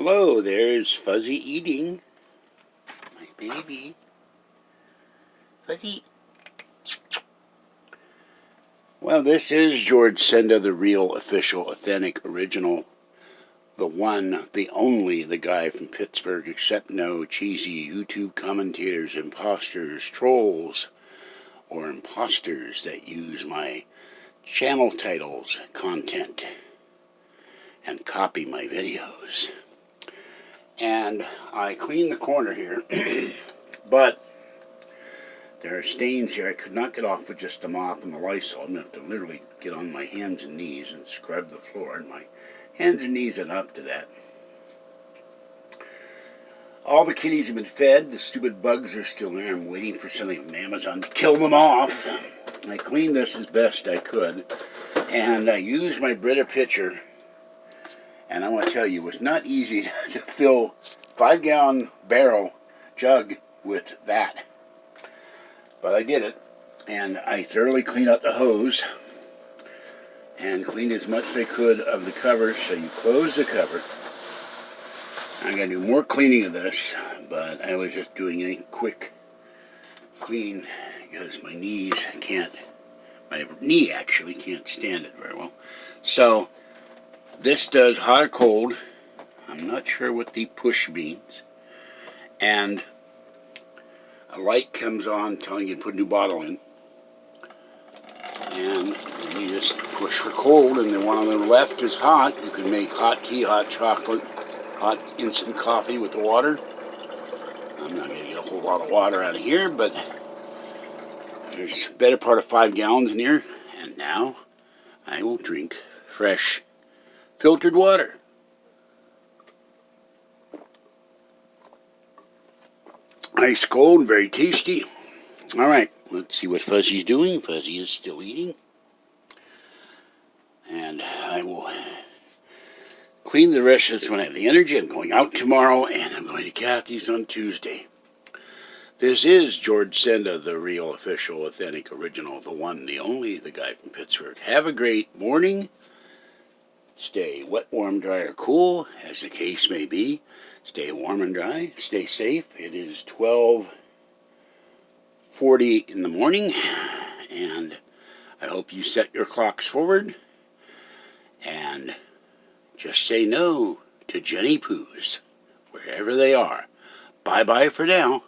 Hello, there's Fuzzy eating. My baby. Fuzzy. Well, this is George Senda, the real, official, authentic, original. The one, the only, the guy from Pittsburgh, except no cheesy YouTube commentators, imposters, trolls, or imposters that use my channel titles, content, and copy my videos. And I cleaned the corner here, but there are stains here I could not get off with just the mop and the Lysol. I'm going to have to literally get on my hands and knees and scrub the floor, and my hands and knees are up to that. All the kitties have been fed. The stupid bugs are still there. I'm waiting for something from Amazon to kill them off. I cleaned this as best I could, and I used my Brita pitcher. And I want to tell you, it was not easy to fill 5-gallon barrel jug with that. But I did it, and I thoroughly cleaned out the hose and cleaned as much as I could of the cover. So you close the cover. I'm going to do more cleaning of this, but I was just doing a quick clean because my knee actually can't stand it very well. So this does hot or cold. I'm not sure what the push means. And a light comes on telling you to put a new bottle in. And you just push for cold, and the one on the left is hot. You can make hot tea, hot chocolate, hot instant coffee with the water. I'm not going to get a whole lot of water out of here, but there's a better part of 5 gallons in here. And now I will drink fresh filtered water. Ice cold, very tasty. All right, let's see what Fuzzy's doing. Fuzzy is still eating. And I will clean the rest of this when I have the energy. I'm going out tomorrow, and I'm going to Kathy's on Tuesday. This is George Senda, the real, official, authentic, original, the one, the only, the guy from Pittsburgh. Have a great morning. Stay wet, warm, dry, or cool, as the case may be. Stay warm and dry. Stay safe. It is 12:40 in the morning, and I hope you set your clocks forward and just say no to Jenny Poos, wherever they are. Bye-bye for now.